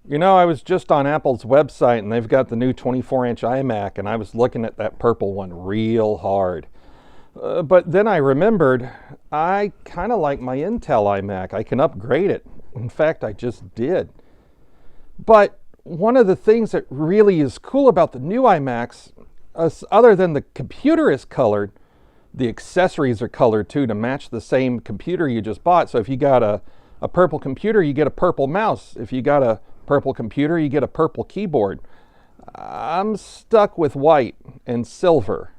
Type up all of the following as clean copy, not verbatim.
You know, I was just on Apple's website and they've got the new 24-inch iMac, and I was looking at that purple one real hard. But then I remembered I kind of like my Intel iMac. I can upgrade it. In fact, I just did. But one of the things that really is cool about the new iMacs, other than the computer is colored, the accessories are colored too to match the same computer you just bought. So if you got a purple computer, you get a purple mouse. If you got a purple computer, you get a purple keyboard. I'm stuck with white and silver,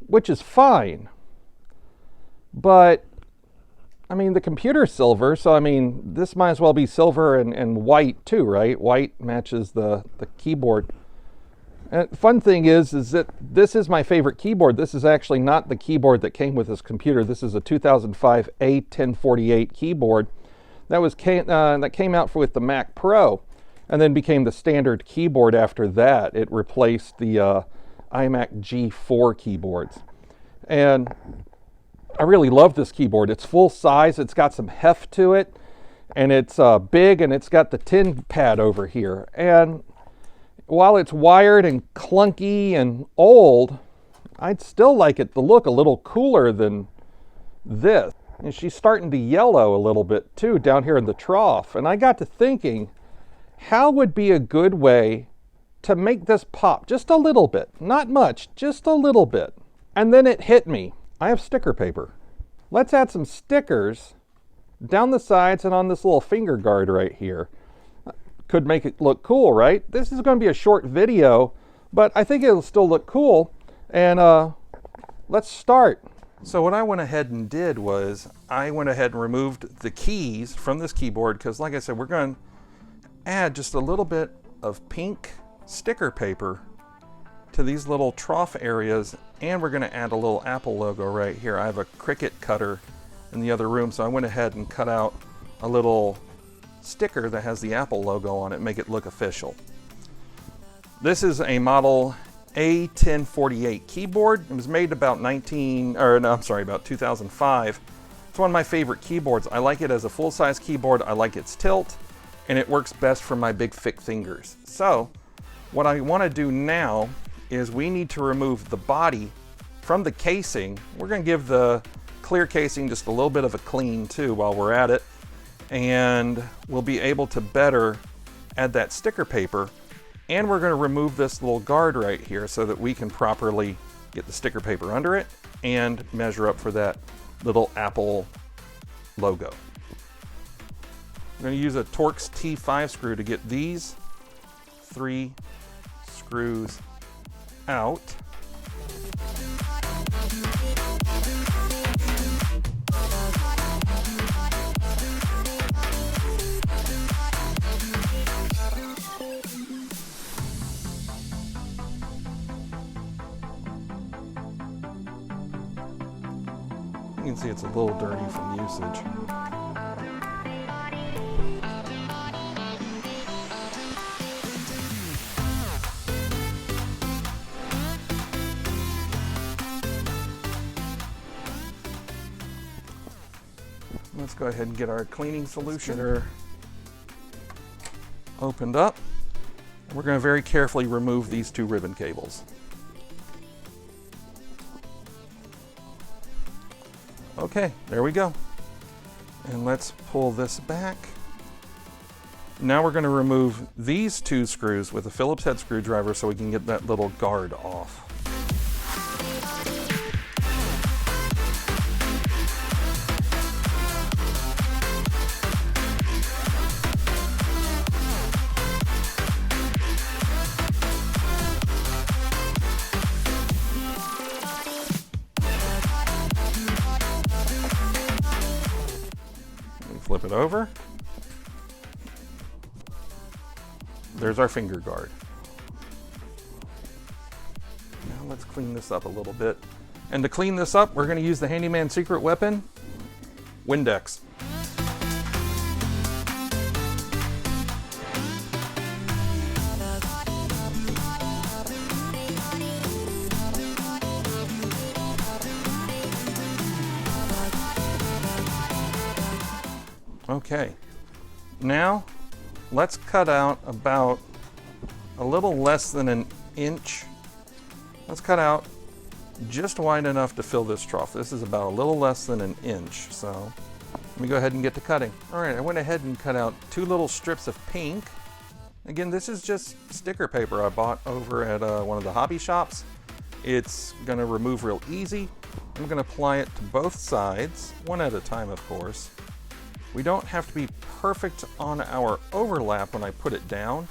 which is fine. But, I mean, the computer's silver, so I mean, this might as well be silver and white too, right? White matches the keyboard. And fun thing is that this is my favorite keyboard. This is actually not the keyboard that came with this computer. This is a 2005 A1048 keyboard that came out with the Mac Pro and then became the standard keyboard after that. It replaced the iMac G4 keyboards. And I really love this keyboard. It's full size, it's got some heft to it, and it's big, and it's got the tin pad over here. And while it's wired and clunky and old, I'd still like it to look a little cooler than this. And she's starting to yellow a little bit too down here in the trough. And I got to thinking, how would be a good way to make this pop just a little bit? Not much, just a little bit. And then it hit me. I have sticker paper. Let's add some stickers down the sides and on this little finger guard right here. Could make it look cool, right? This is going to be a short video, but I think it'll still look cool. And let's start. So what I went ahead and did was I went ahead and removed the keys from this keyboard because, like I said, we're going to add just a little bit of pink sticker paper to these little trough areas, and we're going to add a little Apple logo right here. I have a Cricut cutter in the other room, so I went ahead and cut out a little sticker that has the Apple logo on it, make it look official. This is a model A1048 keyboard. It was made about 2005. It's one of my favorite keyboards. I like it as a full-size keyboard. I like its tilt, and it works best for my big thick fingers. So what I want to do now is we need to remove the body from the casing. We're going to give the clear casing just a little bit of a clean too while we're at it, and we'll be able to better add that sticker paper. And we're going to remove this little guard right here so that we can properly get the sticker paper under it and measure up for that little Apple logo. I'm going to use a Torx T5 screw to get these 3 screws out. You can see it's a little dirty from usage. Let's go ahead and get our cleaning solution opened up. We're going to very carefully remove these 2 ribbon cables. Okay, there we go. And let's pull this back. Now we're going to remove these 2 screws with a Phillips head screwdriver so we can get that little guard off. Flip it over. There's our finger guard. Now let's clean this up a little bit. And to clean this up, we're going to use the handyman secret weapon, Windex. Okay, now let's cut out about a little less than an inch. Let's cut out just wide enough to fill this trough. This is about a little less than an inch, so let me go ahead and get to cutting. All right, I went ahead and cut out 2 little strips of pink. Again, this is just sticker paper I bought over at one of the hobby shops. It's gonna remove real easy. I'm gonna apply it to both sides, one at a time, of course. We don't have to be perfect on our overlap when I put it down,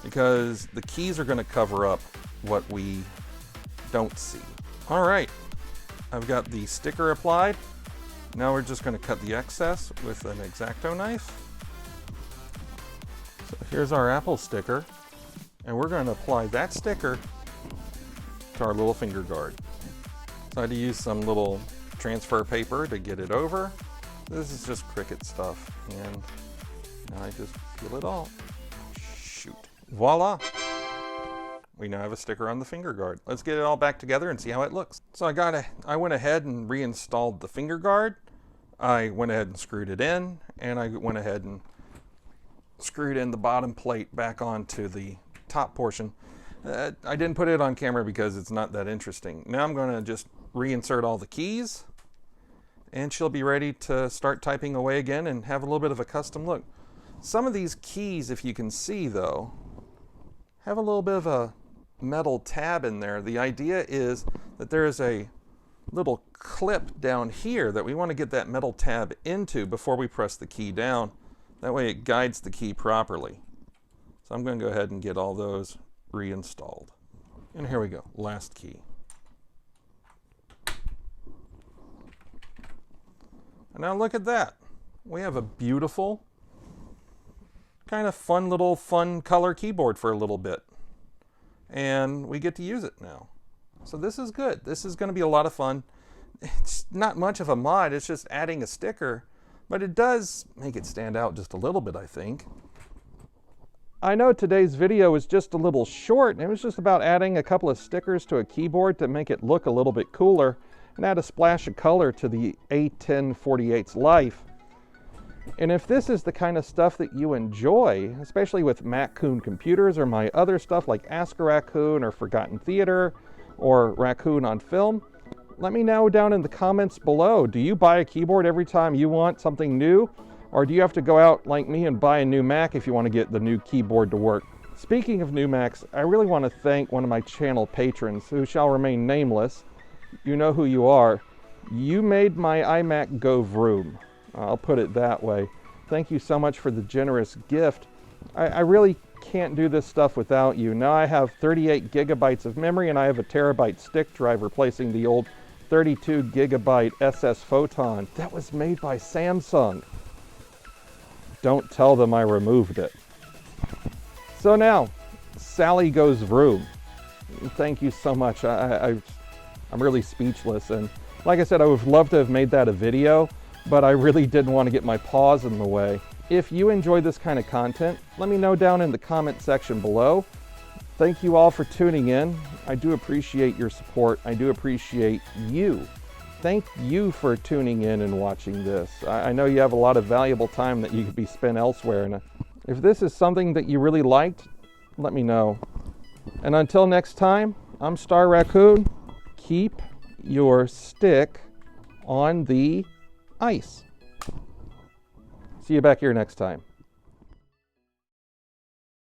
because the keys are gonna cover up what we don't see. All right, I've got the sticker applied. Now we're just gonna cut the excess with an X-Acto knife. So here's our Apple sticker, and we're gonna apply that sticker to our little finger guard. So I had to use some little transfer paper to get it over. This is just Cricut stuff, and now I just peel it off. Shoot. Voila! We now have a sticker on the finger guard. Let's get it all back together and see how it looks. So I went ahead and reinstalled the finger guard. I went ahead and screwed it in, and I went ahead and screwed in the bottom plate back onto the top portion. I didn't put it on camera because it's not that interesting. Now I'm going to just reinsert all the keys, and she'll be ready to start typing away again and have a little bit of a custom look. Some of these keys, if you can see though, have a little bit of a metal tab in there. The idea is that there is a little clip down here that we want to get that metal tab into before we press the key down. That way it guides the key properly. So I'm going to go ahead and get all those reinstalled. And here we go, last key. And now look at that. We have a beautiful, kind of fun color keyboard for a little bit. And we get to use it now. So this is good. This is going to be a lot of fun. It's not much of a mod, it's just adding a sticker, but it does make it stand out just a little bit, I think. I know today's video is just a little short, and it was just about adding a couple of stickers to a keyboard to make it look a little bit cooler and add a splash of color to the A1048's life. And if this is the kind of stuff that you enjoy, especially with MacCoon Computers or my other stuff like Ask a Raccoon or Forgotten Theater or Raccoon on Film, let me know down in the comments below. Do you buy a keyboard every time you want something new? Or do you have to go out like me and buy a new Mac if you want to get the new keyboard to work? Speaking of new Macs, I really want to thank one of my channel patrons who shall remain nameless. You know who you are. You made my iMac go vroom. I'll put it that way. Thank you so much for the generous gift. I really can't do this stuff without you. Now I have 38 gigabytes of memory and I have a terabyte stick drive replacing the old 32 gigabyte SS Photon. That was made by Samsung. Don't tell them I removed it. So now, Sally goes vroom. Thank you so much. I'm really speechless. And like I said, I would love to have made that a video, but I really didn't want to get my paws in the way. If you enjoy this kind of content, let me know down in the comment section below. Thank you all for tuning in. I do appreciate your support. I do appreciate you. Thank you for tuning in and watching this. I know you have a lot of valuable time that you could be spent elsewhere. And if this is something that you really liked, let me know. And until next time, I'm Star Raccoon. Keep your stick on the ice. See you back here next time.